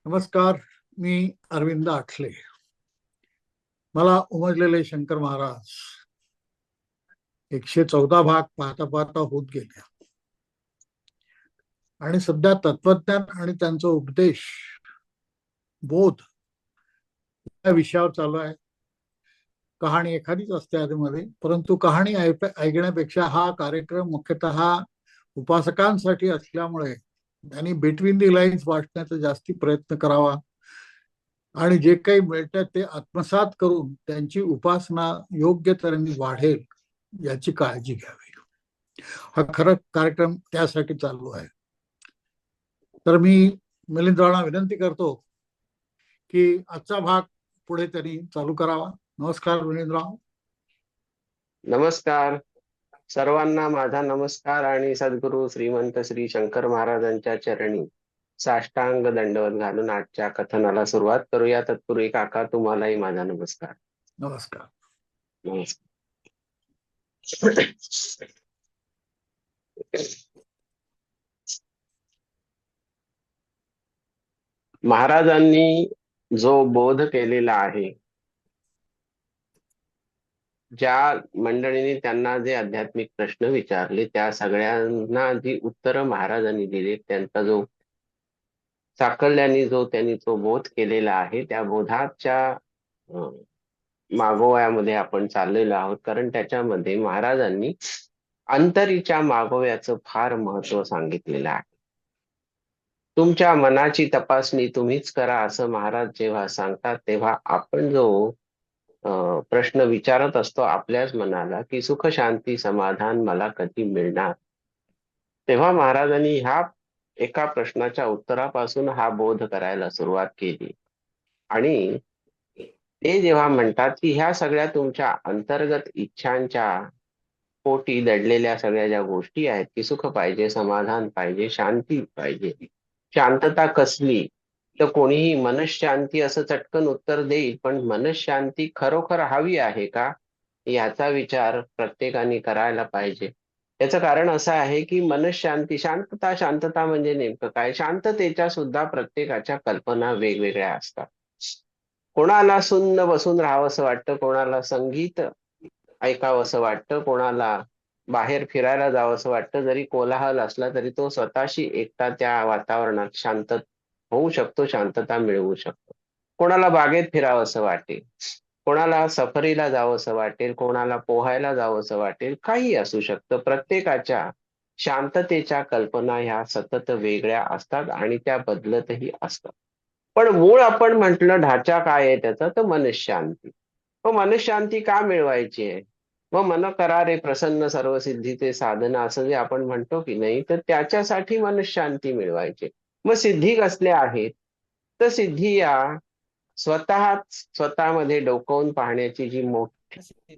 नमस्कार. मी अरविंद आठले. मला उमजलेले शंकर महाराज 114 भाग पाहता पाहता होत गेले आणि सध्या तत्वज्ञान आणि त्यांचा उपदेश बोध या विषयावर चालू आहे. कहाणी एखादीच असते आधीमध्ये, परंतु कहाणी ऐकण्यापेक्षा हा कार्यक्रम मुख्यतः उपासकांसाठी असल्यामुळे त्यांनी बिटवीन दी लाईन्स वाचण्याचा जास्ती प्रयत्न करावा आणि जे काही मिळतात ते आत्मसात करून त्यांची उपासना योग्य तऱ्हेने वाढेल याची काळजी घ्यावी. हा खरं कार्यक्रम त्यासाठी चालू आहे. तर मी मिलिंदरावांना विनंती करतो की आजचा भाग पुढे त्यांनी चालू करावा. नमस्कार मिलिंदराव. नमस्कार सर्वांना, माझा नमस्कार आणि सद्गुरू श्रीमंत श्री शंकर महाराजांच्या चरणी साष्टांग दंडवत घालून आजच्या कथनाला सुरुवात करूया. तत्पूर्वी काका, तुम्हालाही माझा नमस्कार. नमस्कार. नमस्कार. महाराजांनी जो बोध केलेला आहे, ज्या मंडळींनी त्यांना जे आध्यात्मिक प्रश्न विचारले त्या सगळ्यांना जी उत्तरं महाराजांनी दिली, त्यांचा जो साकल्याने त्यांनी तो बोध केलेला आहे, त्या बोधाच्या मागोव्यामध्ये आपण चाललेलो आहोत. कारण त्याच्यामध्ये महाराजांनी अंतरीच्या मागोव्याचं फार महत्व सांगितलेलं आहे. तुमच्या मनाची तपासणी तुम्हीच करा असं महाराज जेव्हा सांगतात, तेव्हा आपण जो प्रश्न विचारत असतो आपल्याच मनाला की सुख शांती समाधान मला कधी मिळणार, तेव्हा महाराजांनी ह्या एका प्रश्नाच्या उत्तरापासून हा बोध करायला सुरुवात केली. आणि ते जेव्हा म्हणतात की ह्या सगळ्या तुमच्या अंतर्गत इच्छांच्या पोटी दडलेल्या सगळ्या ज्या गोष्टी आहेत की सुख पाहिजे, समाधान पाहिजे, शांती पाहिजे, शांतता कसली, तर कोणीही मनशांती असं चटकन उत्तर देईल, पण मनशांती खरोखर हवी आहे का याचा विचार प्रत्येकाने करायला पाहिजे. याचं कारण असं आहे की मनशांती, शांतता, शांतता म्हणजे नेमकं काय? शांततेच्या सुद्धा प्रत्येकाच्या कल्पना वेगवेगळ्या असतात. कोणाला सुन्न बसून राहावंसं वाटतं, कोणाला संगीत ऐकावंसं वाटतं, कोणाला बाहेर फिरायला जावंसं वाटतं. जरी कोलाहल असला तरी तो स्वतःशी एकटा त्या वातावरणात शांत होऊ शकतो, शांतता मिळवू शकतो. कोणाला बागेत फिरावंसं वाटेल, कोणाला सफरीला जावंसं वाटेल, कोणाला पोहायला जावंसं वाटेल, काही असू शकतं. प्रत्येकाच्या शांततेच्या कल्पना ह्या सतत वेगळ्या असतात आणि त्या बदलतही असतात. पण मूळ आपण म्हटलं ढाचा काय आहे त्याचा, तर मनशांती. मग मनशांती का मिळवायची आहे? मग मन करारे प्रसन्न सर्व सिद्धीचे साधन असं जे आपण म्हणतो की नाही, तर त्याच्यासाठी मनशांती मिळवायची. मग सिद्धी कसल्या आहेत? तर सिद्धी या स्वतःमध्ये डोकावून पाहण्याची जी मोठी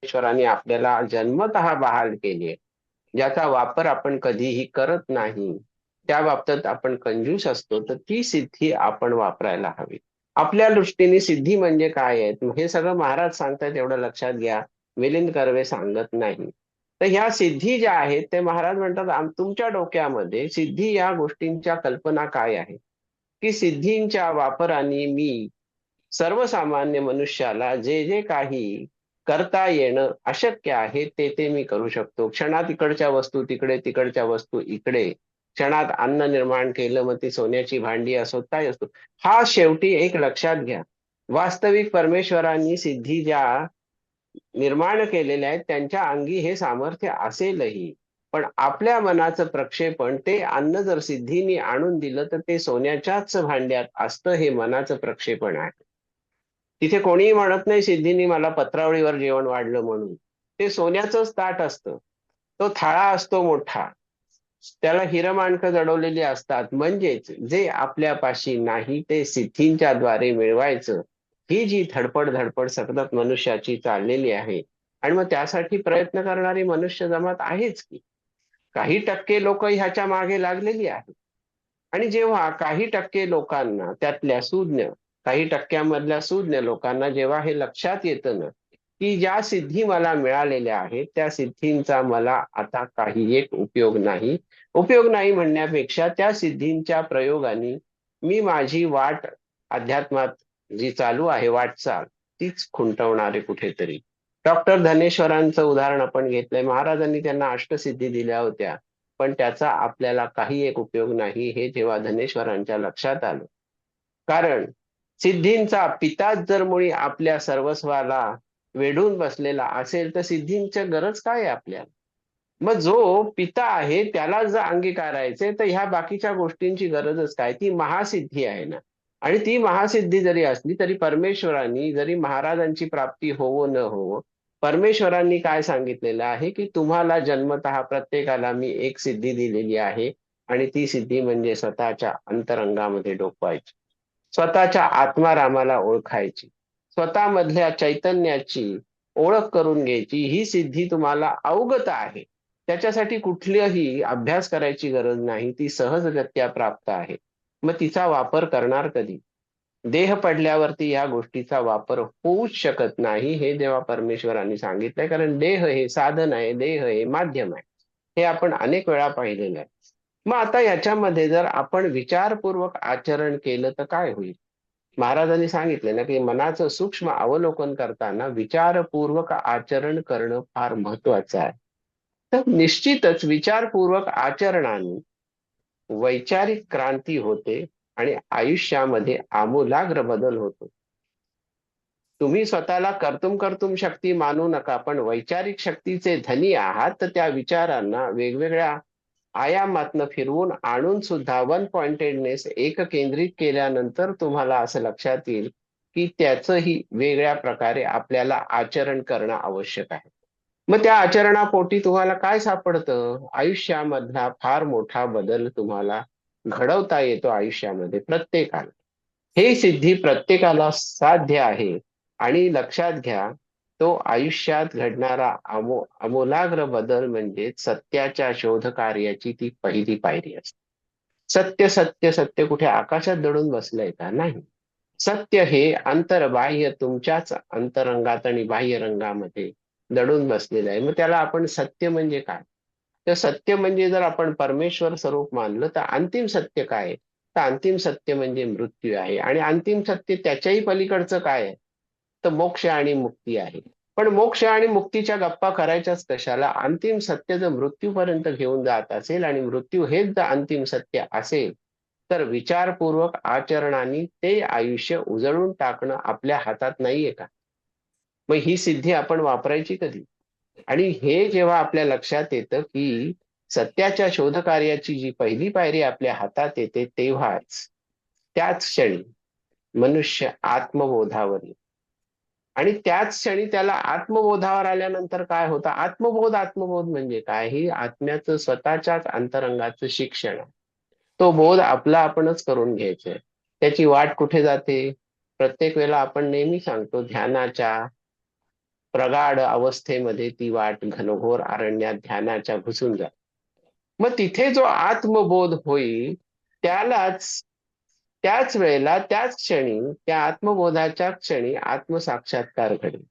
ईश्वराने आपल्याला जन्मतः बहाल केली आहे, ज्याचा वापर आपण कधीही करत नाही, त्या बाबतीत आपण कंजूस असतो, तर ती सिद्धी आपण वापरायला हवी. आपल्या दृष्टीने सिद्धी म्हणजे काय आहे हे सगळं महाराज सांगतायत, एवढं लक्षात घ्या. मिलिंद कर्वे सांगत नाही. तर ह्या सिद्धी ज्या आहेत ते महाराज म्हणतात, तुमच्या डोक्यामध्ये सिद्धी या गोष्टींच्या कल्पना काय आहे की सिद्धींच्या वापराने मी सर्वसामान्य मनुष्याला जे जे काही करता येणं अशक्य आहे ते ते मी करू शकतो. क्षणात इकडच्या वस्तू तिकडे, तिकडच्या वस्तू इकडे. क्षणात अन्न निर्माण केलं, मग ती सोन्याची भांडी असो, काय असतो. हा शेवटी एक लक्षात घ्या, वास्तविक परमेश्वरांनी सिद्धी ज्या निर्माण केलेल्या आहेत त्यांच्या अंगी हे सामर्थ्य असेलही, पण आपल्या मनाचं प्रक्षेपण, ते अन्न जर सिद्धीने आणून दिलं तर ते सोन्याच्याच भांड्यात असतं, हे मनाचं प्रक्षेपण आहे. तिथे कोणीही म्हणत नाही सिद्धीने मला पत्रावळीवर जेवण वाढलं म्हणून. ते सोन्याचंच ताट असतं, तो थाळा असतो मोठा, त्याला हिरमाणकं जडवलेली असतात. म्हणजेच जे आपल्यापाशी नाही ते सिद्धींच्या द्वारे मिळवायचं, ही जी धडपड सतत मनुष्याची चाललेली आहे. आणि मग त्यासाठी प्रयत्न करणारी मनुष्य जमात आहेच की. काही टक्के लोक ह्याच्या मागे लागलेली आहेत. आणि जेव्हा काही टक्के लोकांना, त्यातल्या सुज्ञ काही टक्क्यांमधल्या सुज्ञ लोकांना जेव्हा हे लक्षात येतं ना की ज्या सिद्धी मला मिळालेल्या आहेत त्या सिद्धींचा मला आता काही एक उपयोग नाही, उपयोग नाही म्हणण्यापेक्षा त्या सिद्धींच्या प्रयोगाने मी माझी वाट अध्यात्मात जी चालू आहे वाटचाल तीच खुंटवणारे कुठेतरी. डॉक्टर धनेश्वरांचं उदाहरण आपण घेतलंय. महाराजांनी त्यांना अष्टसिद्धी दिल्या होत्या, पण त्याचा आपल्याला काही एक उपयोग नाही हे जेव्हा धनेश्वरांच्या लक्षात आलं. कारण सिद्धींचा पिताच जर मुळी आपल्या सर्वस्वाला वेढून बसलेला असेल तर सिद्धींची गरज काय आहे आपल्याला? मग जो पिता आहे त्याला जर अंगीकारायचे तर ह्या बाकीच्या गोष्टींची गरजच काय? ती महासिद्धी आहे ना. आणि ती महासिद्धी जरी असली तरी परमेश्वरांनी जरी महाराजांची प्राप्ती होवो न होवो, परमेश्वरांनी काय सांगितलेलं आहे की तुम्हाला जन्मतः प्रत्येकाला मी एक सिद्धी दिलेली आहे आणि ती सिद्धी म्हणजे स्वतःच्या अंतरंगामध्ये डोकवायची, स्वतःच्या आत्मारामाला ओळखायची, स्वतःमधल्या चैतन्याची ओळख करून घ्यायची. ही सिद्धी तुम्हाला अवगत आहे, त्याच्यासाठी कुठलीही अभ्यास करायची गरज नाही, ती सहजगत्या प्राप्त आहे. मग तिचा वापर करणार कधी? देह पडल्यावरती या गोष्टीचा वापर होऊच शकत नाही हे जेव्हा परमेश्वरांनी सांगितलंय. कारण देह हे साधन आहे, देह हे माध्यम आहे, हे आपण अनेक वेळा पाहिलेलं आहे. मग आता याच्यामध्ये जर आपण विचारपूर्वक आचरण केलं तर काय होईल? महाराजांनी सांगितले ना की मनाचं सूक्ष्म अवलोकन करताना विचारपूर्वक आचरण करणं फार महत्वाचं आहे. तर निश्चितच विचारपूर्वक आचरणाने वैचारिक क्रांती होते आणि आयुष्यामध्ये आमूलाग्र बदल होतो. तुम्ही स्वतःला कर्तुम कर्तुम शक्ती मानू नका, पण वैचारिक शक्तीचे धनी आहात तर त्या विचारांना वेगवेगळ्या आयामातनं फिरवून आणून सुद्धा वन पॉइंटेडनेस एक केंद्रित केल्यानंतर तुम्हाला असं लक्षात येईल की त्याचंही वेगळ्या प्रकारे आपल्याला आचरण करणं आवश्यक आहे. मग त्या आचरणापोटी तुम्हाला काय सापडतं? आयुष्यामधला फार मोठा बदल तुम्हाला घडवता येतो आयुष्यामध्ये प्रत्येकाला. हे सिद्धी प्रत्येकाला साध्य आहे. आणि लक्षात घ्या, तो आयुष्यात घडणारा आमूलाग्र बदल म्हणजे सत्याच्या शोध कार्याची ती पहिली पायरी असते. सत्य सत्य सत्य कुठे आकाशात दडून बसलंय का? नाही. सत्य हे अंतर्बाह्य तुमच्याच अंतरंगात आणि बाह्य रंगामध्ये दडून बसलेलं आहे. मग त्याला आपण सत्य म्हणजे काय? तर सत्य म्हणजे जर आपण परमेश्वर स्वरूप मानलं तर अंतिम सत्य काय आहे? तर अंतिम सत्य म्हणजे मृत्यू आहे. आणि अंतिम सत्य त्याच्याही पलीकडचं काय आहे? तर मोक्ष आणि मुक्ती आहे. पण मोक्ष आणि मुक्तीच्या गप्पा करायच्याच कशाला? अंतिम सत्य जर मृत्यूपर्यंत घेऊन जात असेल आणि मृत्यू हेच जर अंतिम सत्य असेल तर विचारपूर्वक आचरणाने ते आयुष्य उजळून टाकणं आपल्या हातात नाहीये का? मग ही सिद्धी आपण वापरायची कधी? आणि हे जेव्हा आपल्या लक्षात येतं की सत्याच्या शोधकार्याची जी पहिली पायरी आपल्या हातात येते तेव्हाच त्याच क्षणी मनुष्य आत्मबोधावर येतो. आणि त्याच क्षणी त्याला आत्मबोधावर आल्यानंतर काय होतं? आत्मबोध आत्मबोध म्हणजे काय? ही आत्म्याचं स्वतःच्याच अंतरंगाचं शिक्षण आहे. तो बोध आपला आपणच करून घ्यायचा. त्याची वाट कुठे जाते? प्रत्येक वेळेला आपण नेहमी सांगतो ध्यानाच्या प्रगाढ अवस्थेमध्ये ती वाट घनघोर अरण्यात ध्यानाच्या घुसून जाते. मग तिथे जो आत्मबोध होईल त्यालाच त्याच वेळेला त्याच क्षणी त्या आत्मबोधाच्या क्षणी आत्मसाक्षात्कार घडेल.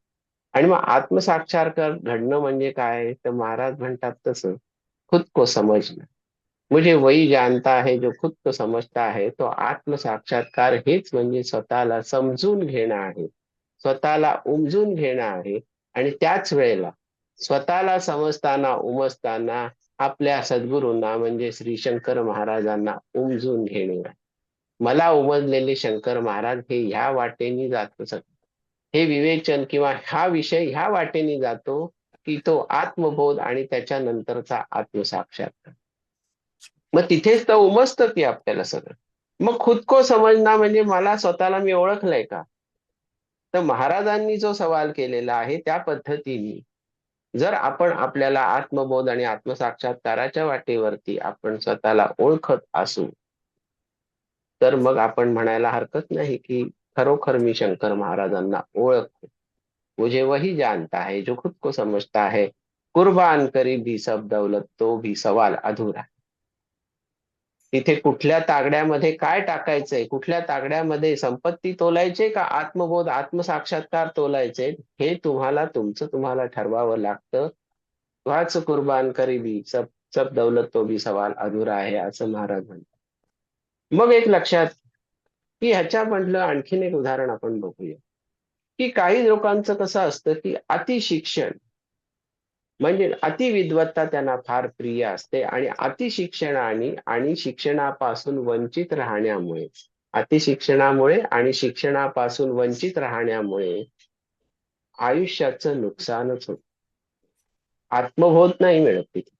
आणि मग आत्मसाक्षात्कार घडणं म्हणजे काय? तर महाराज म्हणतात तसं खुद को समजना. मुझे वही जानता है जो खुद को समजता है. तो आत्मसाक्षात्कार हेच म्हणजे स्वतःला समजून घेणं आहे, स्वतःला उमजून घेणं आहे. आणि त्याच वेळेला स्वतःला समजताना उमजताना आपल्या सद्गुरूंना म्हणजे श्री शंकर महाराजांना उमजून घेणे आहे. मला उमजलेले शंकर महाराज हे ह्या वाटेने जात असत. हे विवेचन किंवा हा विषय ह्या वाटेने जातो की तो आत्मबोध आणि त्याच्यानंतरचा आत्मसाक्षात्कार. मग तिथेच तर उमजतं की आपल्याला सगळं. मग खुद को समजना म्हणजे मला स्वतःला मी ओळखलंय का? तर महाराजांनी जो सवाल केलेला आहे त्या पद्धतीने जर आपण आपल्याला आत्मबोध आणि आत्मसाक्षात्काराच्या वाटेवरती आपण स्वतःला ओळखत असू तर मग आपण म्हणायला हरकत नाही की खरोखर मी शंकर महाराजांना ओळखतो. मुझे वही जानता है जो खुद को समजता है. कुर्बान करी भी सब दौलत तो भी सवाल अधुरा. तिथे कुठल्या तागड्यामध्ये काय टाकायचंय, कुठल्या तागड्यामध्ये संपत्ती तोलायचे का आत्मबोध आत्मसाक्षात्कार तोलायचे, हे तुम्हाला तुमचं तुम्हाला ठरवावं लागतं. वाच कुर्बान करी भी सब सब दौलत तो भी सवाल अधुरा आहे असं महाराज म्हणतात. मग एक लक्षात की ह्याच्यामधलं आणखीन एक उदाहरण आपण बघूया, की काही लोकांचं कसं असतं की अतिशिक्षण म्हणजे अतिविद्वत्ता त्यांना फार प्रिय असते आणि अतिशिक्षणाने आणि शिक्षणापासून वंचित राहण्यामुळे अतिशिक्षणामुळे आणि शिक्षणापासून वंचित राहण्यामुळे आयुष्याचं नुकसानच होत. आत्मबोध नाही मिळत तिथे,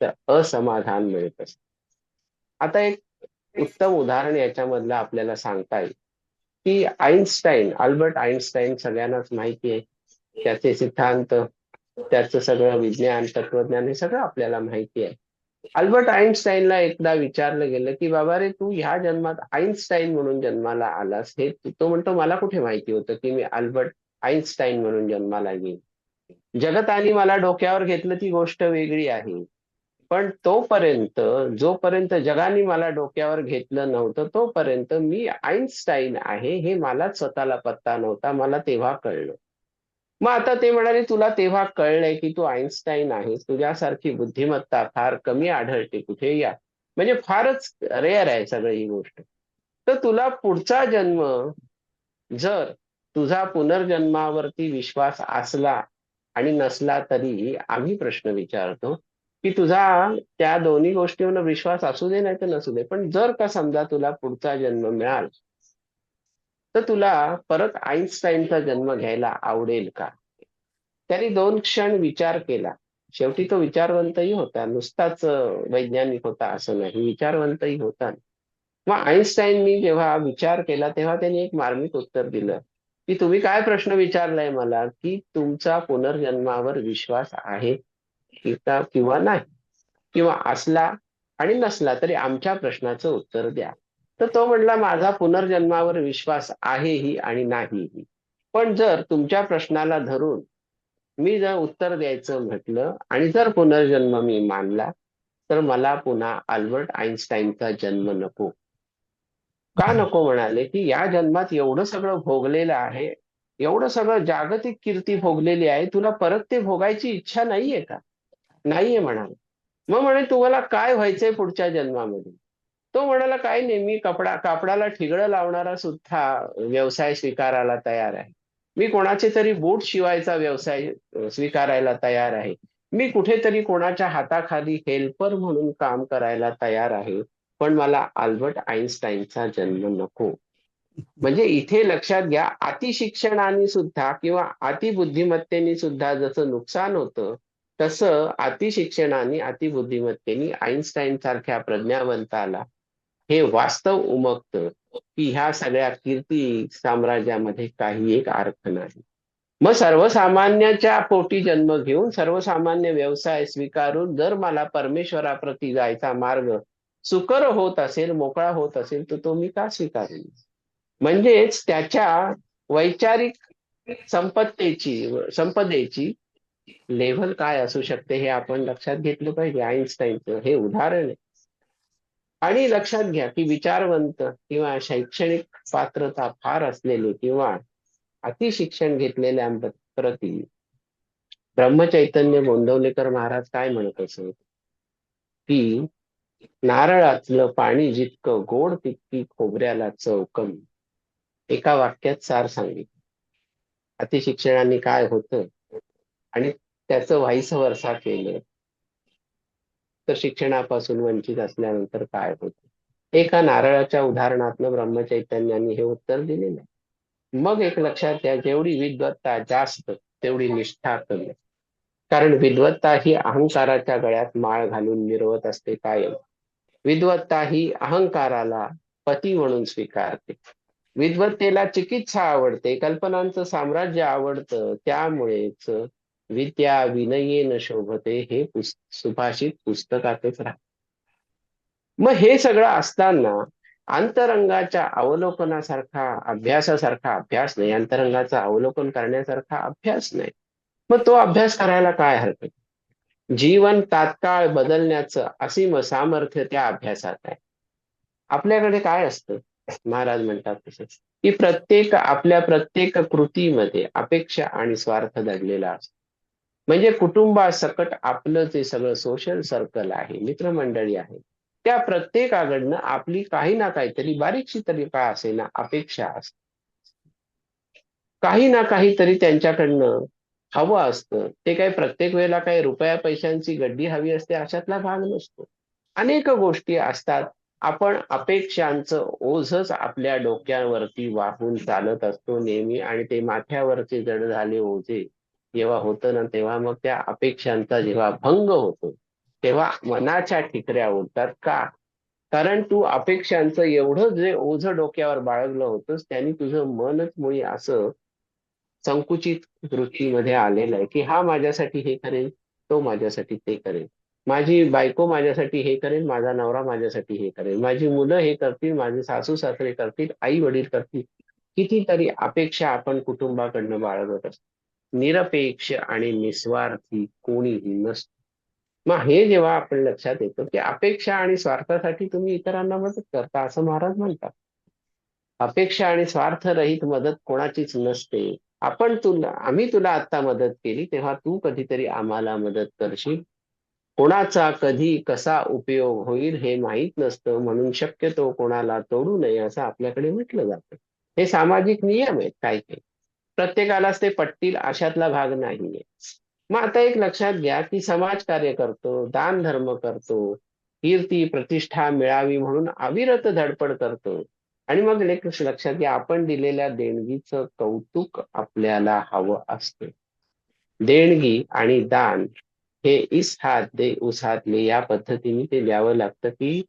तर असमाधान मिळत असत. आता एक उत्तम उदाहरण याच्यामधलं आपल्याला सांगता येईल की आईन्स्टाईन, अल्बर्ट आईन्स्टाईन सगळ्यांनाच माहिती आहे. त्याचे सिद्धांत, त्याचं सगळं विज्ञान तत्वज्ञान हे सगळं आपल्याला माहिती आहे. अल्बर्ट आईन्स्टाईनला एकदा विचारलं गेलं की बाबा रे, तू ह्या जन्मात आईन्स्टाईन म्हणून जन्माला आलास, हे तो म्हणतो मला कुठे माहिती होतं की मी अल्बर्ट आईन्स्टाईन म्हणून जन्माला येईन. जगताने मला डोक्यावर घेतलं ती गोष्ट वेगळी आहे, पण तोपर्यंत, जोपर्यंत जगाने मला डोक्यावर घेतलं नव्हतं तोपर्यंत मी आईन्स्टाईन आहे हे मलाच स्वतःला पत्ता नव्हता. मला तेव्हा कळलं. मग आता ते म्हणाले, तुला तेव्हा कळलंय की तू आईन्स्टाईन आहेस, तुझ्यासारखी बुद्धिमत्ता फार कमी आढळते कुठे, या म्हणजे फारच रेअर आहे सगळी ही गोष्ट. तर तुला पुढचा जन्म, जर तुझा पुनर्जन्मावरती विश्वास असला आणि नसला तरी आम्ही प्रश्न विचारतो की तुझा त्या दोन्ही गोष्टींवर विश्वास असू दे नाही तर नसू दे, पण जर का समजा तुला पुढचा जन्म मिळाला तर तुला परत आईन्स्टाईनचा जन्म घ्यायला आवडेल का? त्यांनी 2 क्षण विचार केला. शेवटी तो विचारवंतही होता, नुसताच वैज्ञानिक होता असं नाही, विचारवंतही होता. मग आईन्स्टाईननी जेव्हा विचार केला तेव्हा त्यांनी एक मार्मिक उत्तर दिलं की तुम्ही काय प्रश्न विचारलाय मला, की तुमचा पुनर्जन्मावर विश्वास आहे किंवा नाही, किंवा असला आणि नसला तरी आमच्या प्रश्नाचं उत्तर द्या. तर तो म्हणला, माझा पुनर्जन्मावर विश्वास आहेही आणि नाहीही, पण जर तुमच्या प्रश्नाला धरून मी जर उत्तर द्यायचं म्हटलं आणि जर पुनर्जन्म मी मानला तर मला पुन्हा अल्बर्ट आईन्स्टाईनचा जन्म नको. का नको म्हणाले, की या जन्मात एवढं सगळं भोगलेलं आहे, एवढं सगळं जागतिक कीर्ती भोगलेली आहे, तुला परत ते भोगायची इच्छा नाहीये का? नाहीये म्हणाले. मग म्हणे, तुम्हाला काय व्हायचंय पुढच्या जन्मामध्ये? तो म्हणाला, काही नाही, मी कापडाला ठिगळं लावणारा सुद्धा व्यवसाय स्वीकारायला तयार आहे. मी कोणाचे तरी बूट शिवायचा व्यवसाय स्वीकारायला तयार आहे. मी कुठेतरी कोणाच्या हाताखाली हेल्पर म्हणून काम करायला तयार आहे. पण मला अल्बर्ट आईन्स्टाईनचा जन्म नको. म्हणजे इथे लक्षात घ्या, अतिशिक्षणाने सुद्धा किंवा अतिबुद्धिमत्तेने सुद्धा जसं नुकसान होतं, तसं अतिशिक्षणाने अतिबुद्धिमत्तेने आईन्स्टाईन सारख्या प्रज्ञावंताला हे वास्तव उमगतं की ह्या सगळ्या कीर्ती साम्राज्यामध्ये काही एक अर्थ नाही. मग सर्वसामान्याच्या पोटी जन्म घेऊन सर्वसामान्य व्यवसाय स्वीकारून जर मला परमेश्वराप्रती जायचा मार्ग सुकर होत असेल, मोकळा होत असेल, तर तो मी का स्वीकारेन? म्हणजेच त्याच्या वैचारिक संपदेची लेव्हल काय असू शकते हे आपण लक्षात घेतलं पाहिजे. आईन्स्टाईनचं हे उदाहरण आहे. आणि लक्षात घ्या की विचारवंत किंवा शैक्षणिक पात्रता फार असलेले किंवा अतिशिक्षण घेतलेल्यांप्रती ब्रह्मचैतन्य गोंदवलेकर महाराज काय म्हणत असत, की नारळातलं पाणी जितकं गोड तितकी खोबऱ्याला चव कमी. एका वाक्यात सार सांगितलं. अतिशिक्षणाने काय होतं आणि त्याचं व्हाईस वर्सा केलं तर शिक्षणापासून वंचित असल्यानंतर काय होतं. एका नारळाच्या उदाहरणातनं ब्रह्मचैतन्यांनी हे उत्तर दिलेलं आहे. मग एक लक्षात घ्या, जेवढी विद्वत्ता जास्त तेवढी निष्ठा कमी. कारण विद्वत्ता ही अहंकाराच्या गळ्यात माळ घालून मिरवत असते कायम. विद्वत्ता ही अहंकाराला पती म्हणून स्वीकारते. विद्वत्तेला चिकित्सा आवडते, कल्पनांचं साम्राज्य आवडतं. त्यामुळेच विद्या विनयेन शोभते हे सुभाषित पुस्तकातच राहते. मग हे सगळं असताना अंतरंगाच्या अवलोकनासारखा अभ्यासासारखा अभ्यास नाही, अंतरंगाचं अवलोकन करण्यासारखा अभ्यास नाही. मग तो अभ्यास करायला काय हरकत? जीवन तात्काळ बदलण्याचं असीम सामर्थ्य त्या अभ्यासात आहे. आपल्याकडे काय असतं, महाराज म्हणतात तसं, की आपल्या प्रत्येक कृतीमध्ये अपेक्षा आणि स्वार्थ दडलेला असतो. म्हणजे कुटुंबासकट आपलं जे सगळं सोशल सर्कल आहे, मित्रमंडळी आहे, त्या प्रत्येकाकडनं आपली काही ना काहीतरी बारीकशी तरी काय असेना अपेक्षा असते. काही ना काहीतरी त्यांच्याकडनं हवं असतं. ते काही प्रत्येक वेळेला काही रुपया पैशांची गड्डी हवी असते अशातला भाग नसतो. अनेक गोष्टी असतात. आपण अपेक्षांचं ओझंच आपल्या डोक्यावरती वाहून चालत असतो नेहमी, आणि ते माथ्यावरचे जड झाले ओझे जेव्हा होतं ना, तेव्हा मग त्या अपेक्षांचा जेव्हा भंग होतो, तेव्हा मनाच्या ठिकऱ्या उडतात. का? कारण तू अपेक्षांचं एवढं जे ओझं डोक्यावर बाळगलं होतंस, त्यांनी तुझं मनच मुळी असं संकुचित वृत्तीमध्ये आलेलं आहे, की हा माझ्यासाठी हे करेल, तो माझ्यासाठी ते करेल. माझी बायको माझ्यासाठी हे करेल, माझा नवरा माझ्यासाठी हे करेल, माझी मुलं हे करतील, माझे सासू सासरे करतील, आई वडील करतील. कितीतरी अपेक्षा आपण कुटुंबाकडनं बाळगत असतो. निरपेक्ष आणि निस्वार्थी कोणीही नसतो. मग हे जेव्हा आपण लक्षात येतं, की अपेक्षा आणि स्वार्थासाठी तुम्ही इतरांना मदत करता असं महाराज म्हणतात. अपेक्षा आणि स्वार्थरहित मदत कोणाचीच नसते. आम्ही तुला आता मदत केली, तेव्हा तू कधीतरी आम्हाला मदत करशील. कोणाचा कधी कसा उपयोग होईल हे माहीत नसतं, म्हणून शक्यतो कोणाला तोडू नये असं आपल्याकडे म्हटलं जातं. हे सामाजिक नियम आहेत काही काही. प्रत्येकालाच ते पटतील अशातला भाग नाहीये. मग आता एक लक्षात घ्या, की समाजकार्य करतो, दान धर्म करतो, कीर्ती प्रतिष्ठा मिळावी म्हणून अविरत धडपड करतो, आणि मग एक लक्षात घ्या, आपण दिलेल्या देणगीचं कौतुक आपल्याला हवं असतं. देणगी आणि दान हे इस हात दे उस हात ले या पद्धतीने ते द्यावं लागतं, की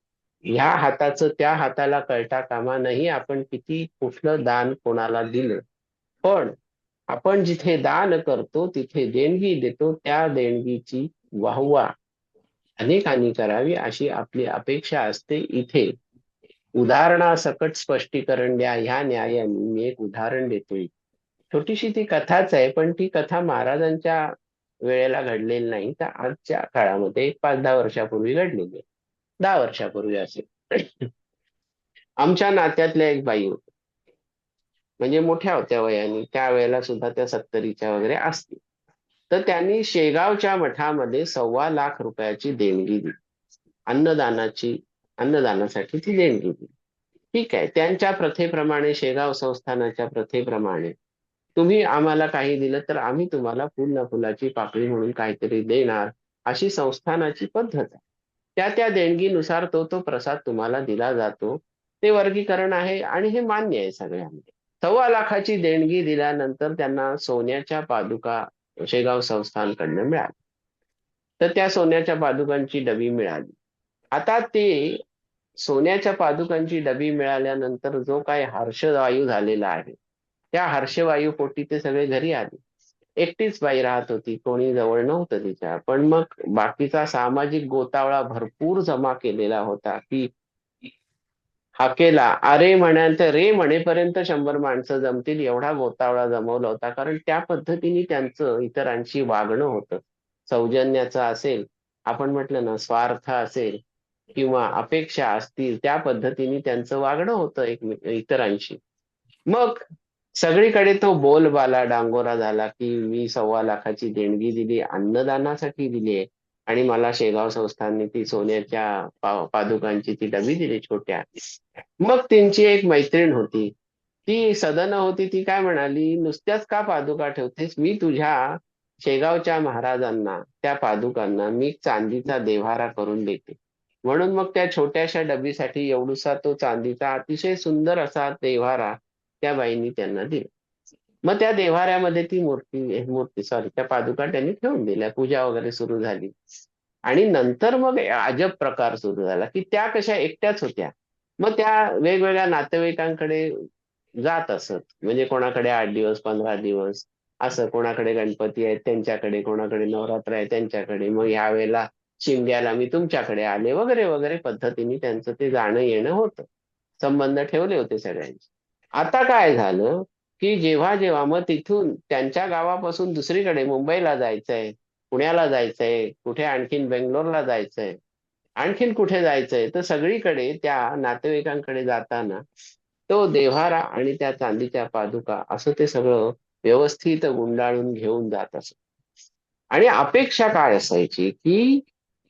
ह्या हाताचं त्या हाताला कळता कामा नये आपण किती कुठलं दान कोणाला दिलं. पण आपण जिथे दान करतो तिथे देणगी देतो, त्या देणगीची वाहवा अनेकांनी करावी अशी आपली अपेक्षा असते. इथे उदाहरणासकट स्पष्टीकरण द्या ह्या न्यायाने मी एक उदाहरण देतोय. छोटीशी ती कथाच आहे, पण ती कथा महाराजांच्या वेळेला घडलेली नाही, तर आजच्या काळामध्ये एक 5-10 वर्षापूर्वी घडलेली आहे. 10 वर्षापूर्वी असेल. आमच्या नात्यातल्या एक बाई होत्या. म्हणजे मोठ्या होत्या वयाने, त्यावेळेला सुद्धा त्या 70च्या वगैरे असतील. तर त्यांनी शेगावच्या मठामध्ये ₹1,25,00,000 देणगी दिली. अन्नदानाची अन्नदानासाठी ती देणगी दिली. ठीक आहे. त्यांच्या प्रथेप्रमाणे, शेगाव संस्थानाच्या प्रथेप्रमाणे तुम्ही आम्हाला काही दिलं तर आम्ही तुम्हाला फुल ना फुलाची पाकळी म्हणून काहीतरी देणार, अशी संस्थानाची पद्धत आहे. त्या देणगीनुसार तो प्रसाद तुम्हाला दिला जातो. ते वर्गीकरण आहे आणि हे मान्य आहे सगळ्यांना. 1,25,00,000ची देणगी दिल्यानंतर त्यांना सोन्याच्या पादुका शेगाव संस्थानकडनं मिळाल्या. तर त्या सोन्याच्या पादुकांची डबी मिळाली. आता ते सोन्याच्या पादुकांची डबी मिळाल्यानंतर जो काही हर्षवायू झालेला आहे, त्या हर्षवायूपोटी ते सगळे घरी आले. एकटीच बाई राहत होती, कोणी जवळ नव्हतं तिच्या. पण मग बाकीचा सामाजिक गोतावळा भरपूर जमा केलेला होता, की हाकेला अरे म्हणाल रे म्हणेपर्यंत 100 माणसं जमतील एवढा गोतावळा जमवला होता. कारण त्या पद्धतीने त्यांचं इतरांशी वागणं होतं. सौजन्याचं असेल, आपण म्हटलं ना स्वार्थ असेल किंवा अपेक्षा असतील, त्या पद्धतीने त्यांचं वागणं होतं इतरांशी. मग सगळीकडे तो बोलबाला डांगोरा झाला, की मी 1,25,00,000ची देणगी दिली, अन्नदानासाठी दिली आहे, आणि मला शेगाव संस्थानने ती सोन्याच्या पादुकांची ती डबी दिली छोट्या. मग त्यांची एक मैत्रीण होती, ती सदन होती, ती काय म्हणाली, नुसत्याच का पादुका ठेवतेस, मी तुझ्या शेगावच्या महाराजांना त्या पादुकांना मी चांदीचा देव्हारा करून देते. म्हणून मग त्या छोट्याशा डबीसाठी एवढूसा तो चांदीचा अतिशय सुंदर असा देव्हारा त्या बाईंनी त्यांना दिला. मग त्या देव्हाऱ्यामध्ये ती मूर्ती सॉरी त्या पादुका त्यांनी ठेवून दिल्या. पूजा वगैरे सुरू झाली. आणि नंतर मग अजब प्रकार सुरू झाला, की त्या कशा एकट्याच होत्या. मग त्या वेगवेगळ्या नातेवाईकांकडे जात असत. म्हणजे कोणाकडे 8 दिवस, 15 दिवस असं, कोणाकडे गणपती आहेत त्यांच्याकडे, कोणाकडे नवरात्र आहे त्यांच्याकडे, मग ह्या वेळेला शिमग्याला मी तुमच्याकडे आले वगैरे वगैरे पद्धतीने त्यांचं ते जाणं येणं होतं. संबंध ठेवले होते सगळ्यांचे. आता काय झालं, की जेव्हा जेव्हा मग तिथून त्यांच्या गावापासून दुसरीकडे मुंबईला जायचंय, पुण्याला जायचंय, कुठे आणखीन बेंगलोरला जायचंय, आणखीन कुठे जायचंय, तर सगळीकडे त्या नातेवाईकांकडे जाताना तो देव्हारा आणि त्या चांदीच्या पादुका असं ते सगळं व्यवस्थित गुंडाळून घेऊन जात असत. आणि अपेक्षा काय असायची, की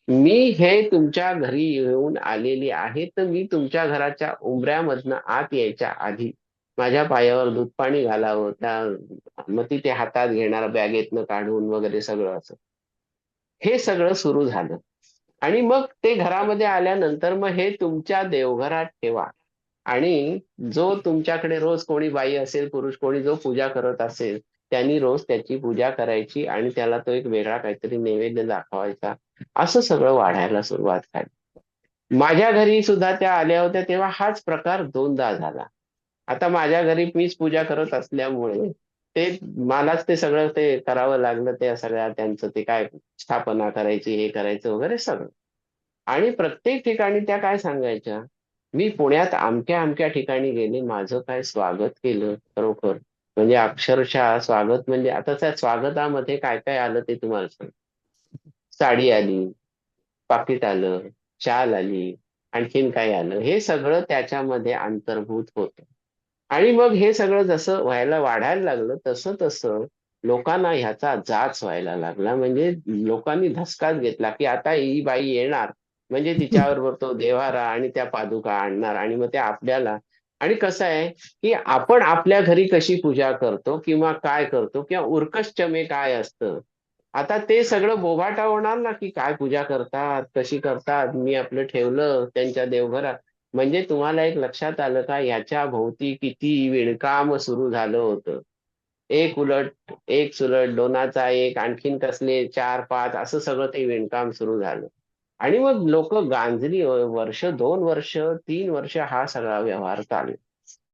मी हे तुमच्या घरी येऊन आलेली आहे, तर मी तुमच्या घराच्या उंबऱ्यामधनं आत यायच्या आधी माझ्या पायावर दूध पाणी घालावं, मग ती ते हातात घेणार बॅगेतनं काढून वगैरे सगळं असं. हे सगळं सुरू झालं. आणि मग ते घरामध्ये आल्यानंतर मग हे तुमच्या देवघरात ठेवा. आणि जो तुमच्याकडे रोज कोणी बाई असेल, पुरुष कोणी जो पूजा करत असेल, त्यांनी रोज त्याची पूजा करायची आणि त्याला तो एक वेगळा काहीतरी नैवेद्य दाखवायचा. असं सगळं वाढायला सुरुवात झाली. माझ्या घरी सुद्धा त्या आल्या होत्या तेव्हा हाच प्रकार दोनदा झाला. आता माझ्या घरी मीच पूजा करत असल्यामुळे ते मलाच ते सगळं ते करावं लागलं, त्या सगळ्या त्यांचं ते काय स्थापना करायची, हे करायचं वगैरे सगळं. आणि प्रत्येक ठिकाणी त्या काय सांगायच्या, मी पुण्यात अमक्या अमक्या ठिकाणी गेले, माझं काय स्वागत केलं खरोखर. म्हणजे अक्षरशः स्वागत, म्हणजे आता त्या स्वागतामध्ये काय काय आलं ते तुम्हाला सांग. साडी आली, पाकिट आलं, शाल आली, आणखीन काय आलं, हे सगळं त्याच्यामध्ये अंतर्भूत होतं. आणि मग हे सगळं जसं वाढायला लागलं, तसं तसं लोकांना ह्याचा जाच व्हायला लागला. म्हणजे लोकांनी धसकाच घेतला, की आता ही बाई येणार म्हणजे तिच्याबरोबर तो देव्हारा आणि त्या पादुका आणणार आणि मग त्या आपल्याला. आणि कसं आहे, की आपण आपल्या घरी कशी पूजा करतो किंवा काय करतो किंवा उर्कष्टमे काय असतं, आता ते सगळं बोभाटा होणार ना, की काय पूजा करतात, कशी करतात, मी आपलं ठेवलं त्यांच्या देवघरात. म्हणजे तुम्हाला एक लक्षात आलं का, याच्या भोवती किती विणकाम सुरू झालं होतं. एक उलट एक सुलट दोनाचा एक, आणखीन कसले चार पाच, असं सगळं ते विणकाम सुरू झालं. आणि मग लोक गांजली. वर्ष 2 वर्ष 3 वर्ष हा सगळा व्यवहार चालला.